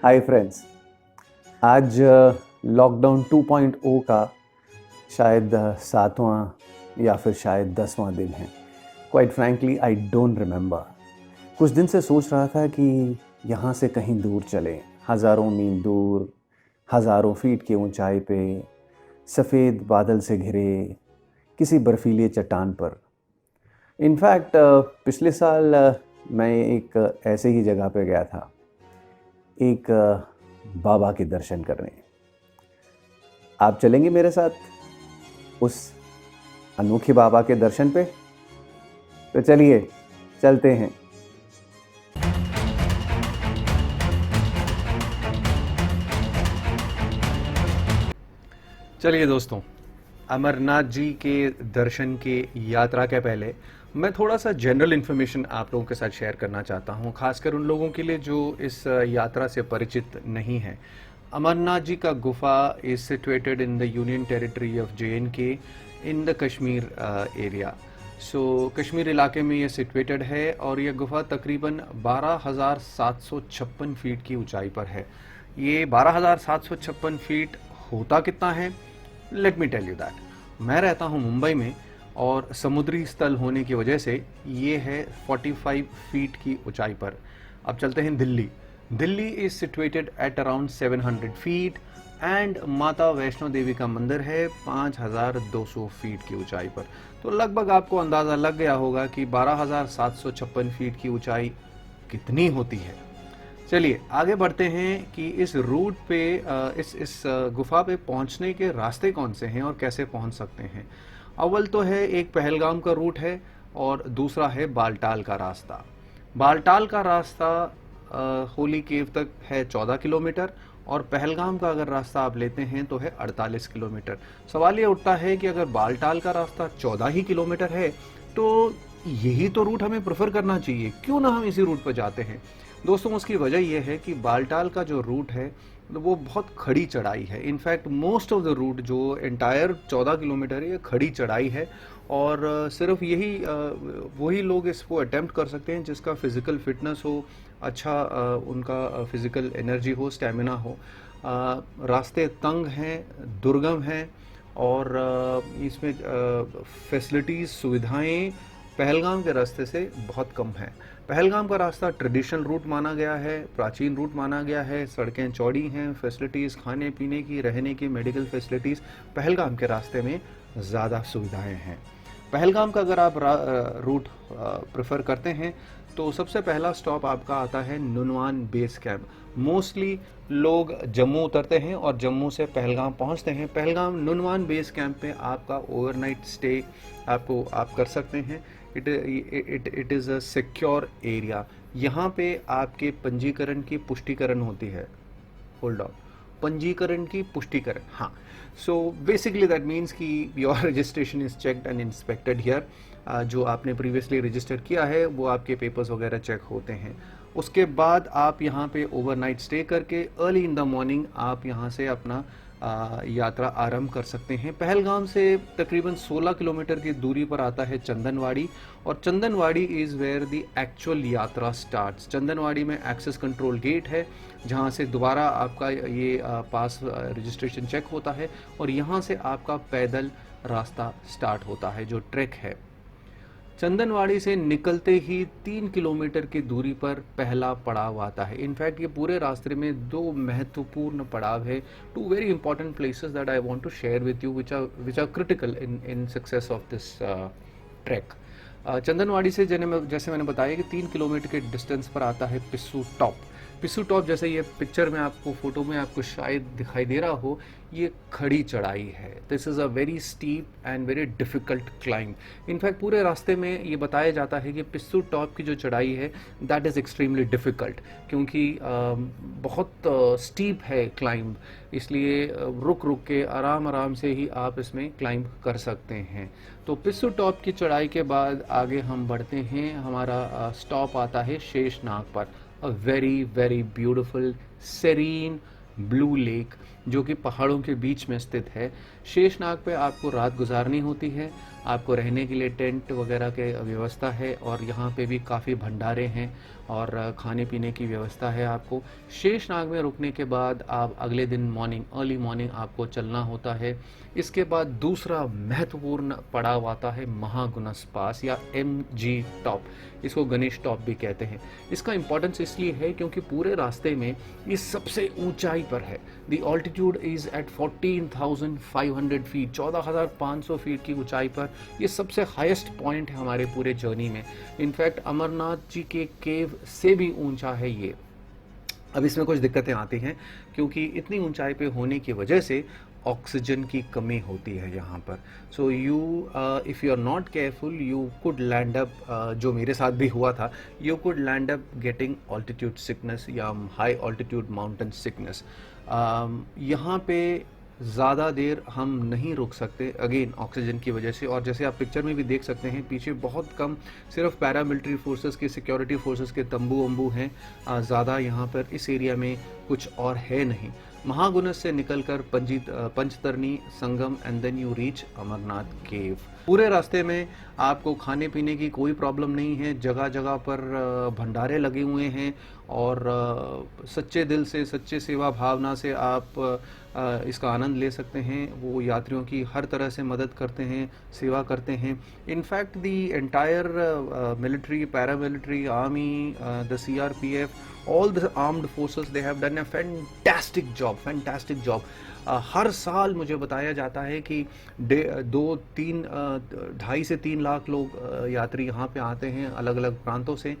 Hi friends. आज lockdown 2.0 का शायद 7वां या फिर शायद 10वां दिन है। Quite frankly I don't remember. कुछ दिन से सोच रहा था कि यहाँ से कहीं दूर चलें, हज़ारों मील दूर, हज़ारों फीट की ऊंचाई पे, सफ़ेद बादल से घिरे किसी बर्फीली चट्टान पर। इनफैक्ट पिछले साल मैं एक ऐसे ही जगह पे गया था, एक बाबा के दर्शन करने। आप चलेंगे मेरे साथ उस अनोखे बाबा के दर्शन पे? तो चलिए चलते हैं। चलिए दोस्तों, अमरनाथ जी के दर्शन के यात्रा के पहले मैं थोड़ा सा जनरल इन्फॉर्मेशन आप लोगों के साथ शेयर करना चाहता हूँ, खासकर उन लोगों के लिए जो इस यात्रा से परिचित नहीं है। अमरनाथ जी का गुफा is situated in the union territory of JNK in the Kashmir area. So Kashmir इलाके में ये सिचुएटेड है और यह गुफा तकरीबन 12,756 फीट की ऊंचाई पर है। ये 12,756 फीट होता कितना है? Let me tell you that. मैं रहता हूँ मुंबई में और समुद्री स्थल होने की वजह से ये है 45 फीट की ऊंचाई पर। अब चलते हैं Delhi. Delhi is situated at around 700 feet and माता वैष्णो देवी का मंदिर है 5,200 फीट की ऊंचाई पर। तो लगभग आपको अंदाज़ा लग गया होगा कि 12,756 फीट की ऊंचाई कितनी होती है। चलिए आगे बढ़ते हैं कि इस रूट पे इस गुफा पे पहुंचने के रास्ते कौन से हैं और कैसे पहुंच सकते हैं। अव्वल तो है एक पहलगाम का रूट है और दूसरा है बालटाल का रास्ता। बालटाल का रास्ता होली केव तक है 14 किलोमीटर और पहलगाम का अगर रास्ता आप लेते हैं तो है 48 किलोमीटर। सवाल ये उठता है कि अगर बालटाल का रास्ता 14 ही किलोमीटर है तो यही तो रूट हमें प्रेफर करना चाहिए, क्यों ना हम इसी रूट पर जाते हैं। दोस्तों उसकी वजह यह है कि बालटाल का जो रूट है वो बहुत खड़ी चढ़ाई है। In fact most of the route जो एंटायर 14 किलोमीटर है ये खड़ी चढ़ाई है और सिर्फ यही वही लोग इसको अटेम्प्ट कर सकते हैं जिसका फिज़िकल फिटनेस हो, अच्छा उनका फिज़िकल एनर्जी हो, स्टेमिना हो। रास्ते तंग हैं, दुर्गम हैं और इसमें फैसिलिटीज़, सुविधाएं पहलगाम के रास्ते से बहुत कम है। पहलगाम का रास्ता ट्रेडिशनल रूट माना गया है, प्राचीन रूट माना गया है, सड़कें चौड़ी हैं, फैसिलिटीज़ खाने पीने की, रहने की, मेडिकल फैसिलिटीज़ पहलगाम के रास्ते में ज़्यादा सुविधाएं हैं। पहलगाम का अगर आप रूट प्रेफर करते हैं तो सबसे पहला स्टॉप आपका आता है नुनवान बेस कैंप। मोस्टली लोग जम्मू उतरते हैं और जम्मू से पहलगाम पहुंचते हैं। पहलगाम नुनवान बेस कैंप पे आपका ओवरनाइट स्टे आप कर सकते हैं। It is a secure area. यहाँ पे आपके पंजीकरण की पुष्टिकरण होती है। होल्ड ऑन, पंजीकरण की पुष्टिकरण, हाँ। सो बेसिकली दैट मीन्स कि your registration is checked and inspected here. जो आपने प्रीवियसली रजिस्टर किया है वो आपके पेपर्स वगैरह चेक होते हैं। उसके बाद आप यहाँ पे ओवरनाइट स्टे करके अर्ली इन द मॉर्निंग आप यहाँ से अपना यात्रा आरंभ कर सकते हैं। पहलगाम से तकरीबन 16 किलोमीटर की दूरी पर आता है चंदनवाड़ी और Chandanwari is where the actual yatra starts. Chandanwari में एक्सेस कंट्रोल गेट है जहाँ से दोबारा आपका ये पास रजिस्ट्रेशन चेक होता है और यहाँ से आपका पैदल रास्ता स्टार्ट होता है जो ट्रैक है। चंदनवाड़ी से निकलते ही 3 किलोमीटर की दूरी पर पहला पड़ाव आता है। इनफैक्ट ये पूरे रास्ते में दो महत्वपूर्ण पड़ाव है, two very important places that I want to share with you which are critical in success of this track. Chandanwari से जैसे मैंने बताया कि 3 किलोमीटर के डिस्टेंस पर आता है पिस्सू टॉप। पिस्सू टॉप जैसे ये पिक्चर में आपको, फोटो में आपको शायद दिखाई दे रहा हो, ये खड़ी चढ़ाई है। This is a very steep and very difficult climb. In fact पूरे रास्ते में ये बताया जाता है कि पिस्सू टॉप की जो चढ़ाई है दैट इज़ एक्सट्रीमली डिफ़िकल्ट, क्योंकि बहुत स्टीप है क्लाइंब, इसलिए रुक रुक के आराम आराम से ही आप इसमें क्लाइंब कर सकते हैं। तो पिस्सू टॉप की चढ़ाई के बाद आगे हम बढ़ते हैं। हमारा स्टॉप आता है शेषनाग पर, a very very beautiful serine blue lake जो कि पहाड़ों के बीच में स्थित है। शेषनाग पे आपको रात गुजारनी होती है। आपको रहने के लिए टेंट वगैरह के व्यवस्था है, और यहाँ पे भी काफ़ी भंडारे हैं और खाने पीने की व्यवस्था है आपको। शेषनाग में रुकने के बाद आप अगले दिन मॉर्निंग, अर्ली मॉर्निंग आपको चलना होता है। इसके बाद दूसरा महत्वपूर्ण पड़ाव आता है महागुनस पास या MG टॉप, इसको गणेश टॉप भी कहते हैं। इसका इंपॉर्टेंस इसलिए है क्योंकि पूरे रास्ते में ये सबसे ऊंचाई पर है। The altitude is at 14,500 feet, 14,500 feet की ऊंचाई पर ये सबसे हाईएस्ट पॉइंट है हमारे पूरे जर्नी में। इनफैक्ट अमरनाथ जी के केव से भी ऊंचा है ये। अब इसमें कुछ दिक्कतें आती हैं क्योंकि इतनी ऊंचाई पे होने की वजह से ऑक्सीजन की कमी होती है यहाँ पर। So you if you are not careful you could land up, जो मेरे साथ भी हुआ था, you could land up getting altitude sickness या हाई ऑल्टीट्यूड माउंटेन सिकनेस। यहाँ पे ज़्यादा देर हम नहीं रुक सकते अगेन ऑक्सीजन की वजह से, और जैसे आप पिक्चर में भी देख सकते हैं पीछे बहुत कम सिर्फ पैरामिलिट्री फोर्सेस के, सिक्योरिटी फोर्सेस के तंबू वंबू हैं, ज़्यादा यहाँ पर इस एरिया में कुछ और है नहीं। महागुनस से निकलकर पंचतरणी संगम and then you reach Amarnath cave. पूरे रास्ते में आपको खाने पीने की कोई प्रॉब्लम नहीं है, जगह जगह पर भंडारे लगे हुए हैं और सच्चे दिल से, सच्चे सेवा भावना से आप इसका आनंद ले सकते हैं। वो यात्रियों की हर तरह से मदद करते हैं, सेवा करते हैं। In fact the entire military, paramilitary, army, the CRPF, all the armed forces, they have done a fantastic job। हर साल मुझे बताया जाता है कि 2-3 से 3 लाख लोग यात्री यहाँ पे आते हैं अलग अलग प्रांतों से।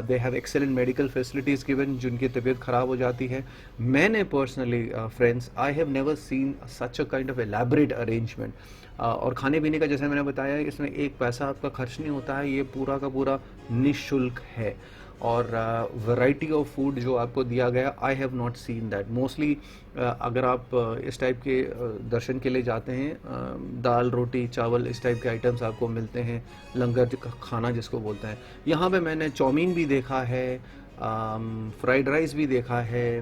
They have excellent medical facilities given जिनकी तबीयत ख़राब हो जाती है। मैंने personally friends, I have never seen such a kind of elaborate arrangement. और खाने पीने का जैसे मैंने बताया इसमें एक पैसा आपका खर्च नहीं होता है, ये पूरा का पूरा निःशुल्क है। और वैरायटी ऑफ फूड जो आपको दिया गया, I have not seen that. Mostly अगर आप इस टाइप के दर्शन के लिए जाते हैं, दाल रोटी चावल इस टाइप के आइटम्स आपको मिलते हैं, लंगर खाना जिसको बोलते हैं। यहाँ पे मैंने चाउमीन भी देखा है, फ्राइड राइस भी देखा है,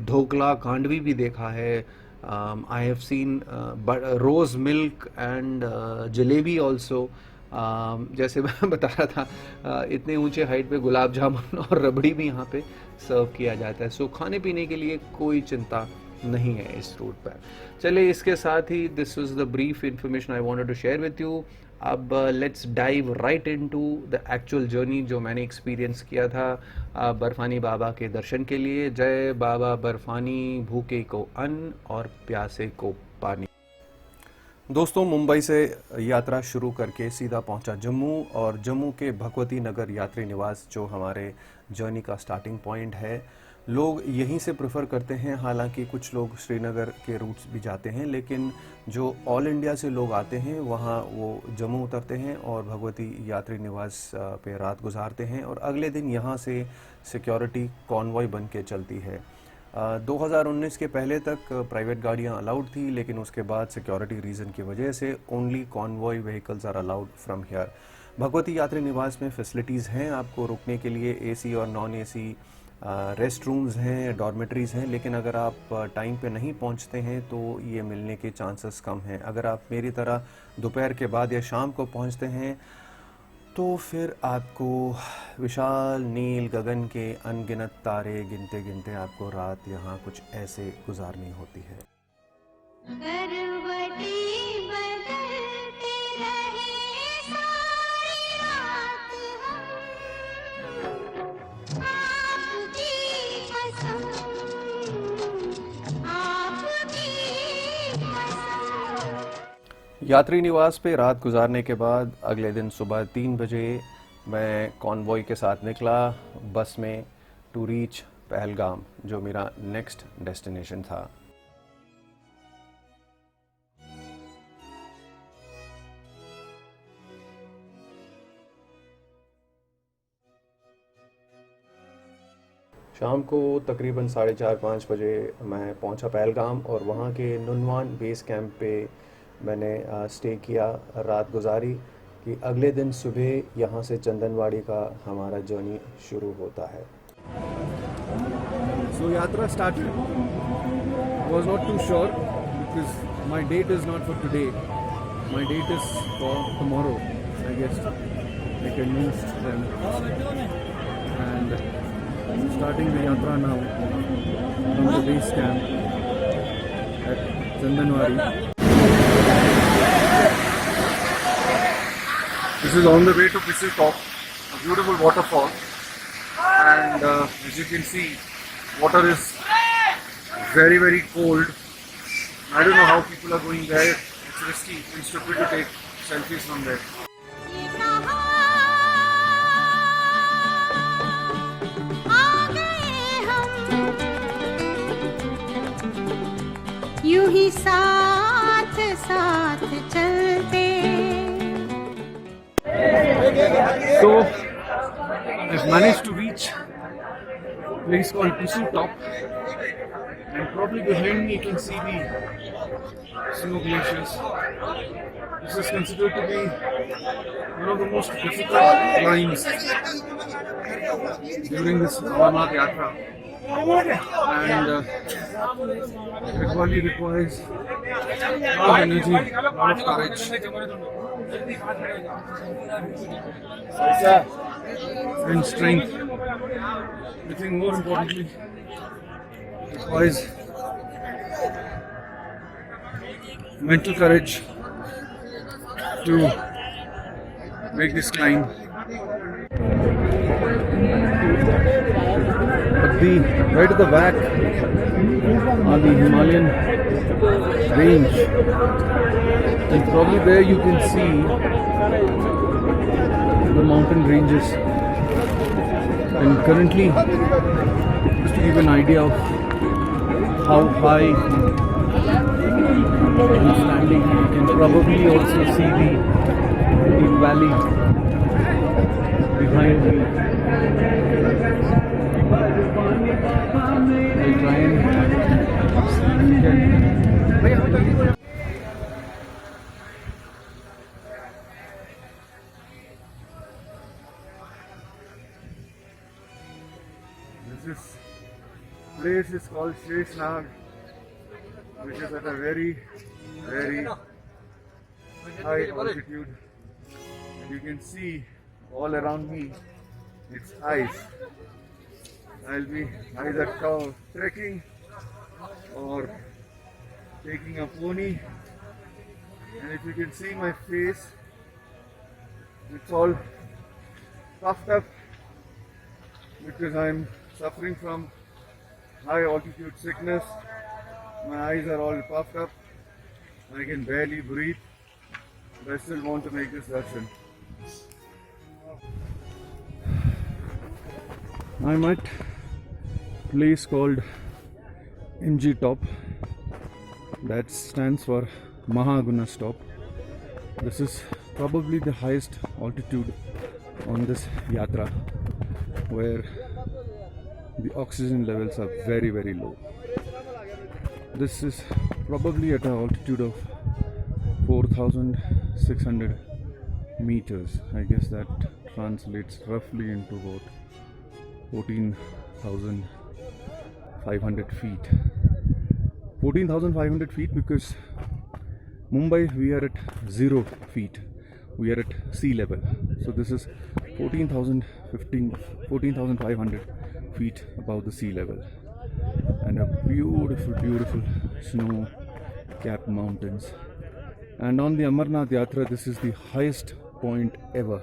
ढोकला खांडवी भी देखा है। I have seen rose milk and jalebi also. जैसे मैं बता रहा था, इतने ऊंचे हाइट पे गुलाब जामुन और रबड़ी भी यहाँ पे सर्व किया जाता है। सो खाने पीने के लिए कोई चिंता नहीं है इस रूट पर। चलिए, इसके साथ ही this was the brief information I wanted to share with you. अब let's dive right into the actual journey जो मैंने एक्सपीरियंस किया था बर्फानी बाबा के दर्शन के लिए। जय बाबा बर्फानी, भूखे को अन्न और प्यासे को पानी। दोस्तों, मुंबई से यात्रा शुरू करके सीधा पहुंचा जम्मू, और जम्मू के भगवती नगर यात्री निवास जो हमारे जर्नी का स्टार्टिंग पॉइंट है, लोग यहीं से प्रेफर करते हैं। हालांकि कुछ लोग श्रीनगर के रूट्स भी जाते हैं, लेकिन जो ऑल इंडिया से लोग आते हैं वहाँ वो जम्मू उतरते हैं और भगवती यात्री निवास पे रात गुजारते हैं, और अगले दिन यहाँ से सिक्योरिटी कॉन्वॉय बन के चलती है। 2019 के पहले तक प्राइवेट गाड़ियां अलाउड थी, लेकिन उसके बाद सिक्योरिटी रीज़न की वजह से only convoy vehicles are allowed from here. Bhagwati Yatri Niwas में फैसिलिटीज़ हैं आपको रुकने के लिए, AC और नॉन AC रेस्ट रूम्स हैं, डॉर्मेटरीज़ हैं, लेकिन अगर आप टाइम पे नहीं पहुंचते हैं तो ये मिलने के चांसेस कम हैं। अगर आप मेरी तरह दोपहर के बाद या शाम को पहुंचते हैं तो फिर आपको विशाल नील गगन के अनगिनत तारे गिनते गिनते आपको रात यहाँ कुछ ऐसे गुजारनी होती है। यात्री निवास पे रात गुजारने के बाद अगले दिन सुबह 3 बजे मैं कॉन्वॉय के साथ निकला बस में टू रीच पहलगाम, जो मेरा नेक्स्ट डेस्टिनेशन था। शाम को तकरीबन 4:30-5 बजे मैं पहुंचा पहलगाम, और वहां के नुनवान बेस कैंप पे मैंने स्टे किया, रात गुजारी कि अगले दिन सुबह यहाँ से चंदनवाड़ी का हमारा जर्नी शुरू होता है। So yatra started. Was not too sure because my date is not for today. My date is for tomorrow, I guess. I convinced them, and starting the yatra now from the base camp at Chandanwari. This is on the way to Pissil Top, a beautiful waterfall, and as you can see, water is very, very cold. I don't know how people are going there. It's risky and stupid to take selfies from there. यूं ही साथ साथ चलते. So, I've managed to reach a place called Pissil Top, and probably behind me you can see the snow glaciers. This is considered to be one of the most difficult climbs during this Amarnath Yatra, and it really requires a lot of energy, a lot of courage, and strength. I think more importantly, it requires mental courage to make this climb. But right at the back are the Himalayan range, and probably there you can see the mountain ranges. And currently, just to give an idea of how high I'm standing, you can probably also see the valley behind me. I'll try and see if you can. This place is called Sheshnag, which is at a very, very high altitude. You can see all around me, it's ice. I'll be either trekking or taking a pony, and if you can see my face, it's all puffed up because I'm suffering from high altitude sickness. My eyes are all puffed up. I can barely breathe, but I still want to make this darshan. I'm at a place called MG Top. That stands for Mahaguna Stop. This is probably the highest altitude on this yatra, where the oxygen levels are very, very low. This is probably at an altitude of 4,600 meters. I guess that translates roughly into about 14,500 feet. 14,500 feet because Mumbai we are at 0 feet. We are at sea level. So this is 14,500 feet above the sea level. And a beautiful, beautiful snow-capped mountains. And on the Amarnath Yatra, this is the highest point ever.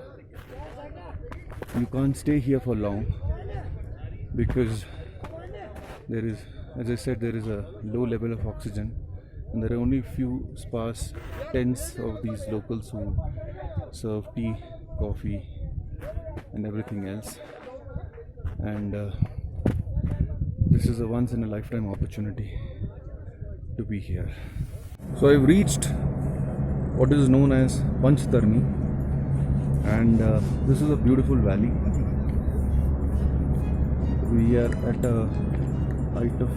You can't stay here for long because there is, as I said, there is a low level of oxygen, and there are only few sparse tents of these locals who serve tea, coffee, and everything else. And this is a once in a lifetime opportunity to be here. So I've reached what is known as Panchtarni, and this is a beautiful valley. We are at a height of,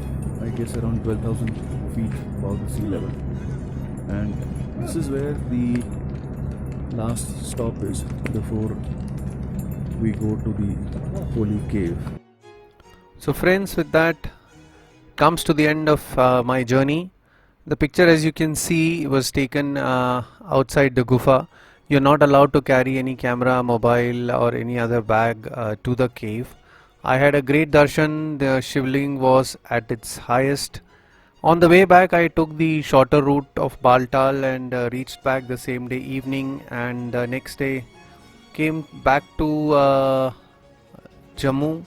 I guess, around 12,000 feet above the sea level, and this is where the last stop is before we go to the holy cave. So friends, with that comes to the end of my journey The picture, as you can see, was taken outside the gufa. You're not allowed to carry any camera, mobile, or any other bag to the cave. I had a great darshan. The shivling was at its highest. On the way back, I took the shorter route of Baltal and reached back the same day evening, and next day came back to Jammu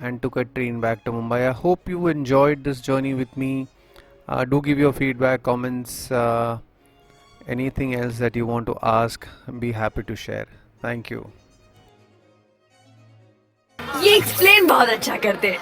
and took a train back to Mumbai. I hope you enjoyed this journey with me. Do give your feedback, comments, anything else that you want to ask. Be happy to share. Thank you. ये explain बहुत अच्छा करते हैं।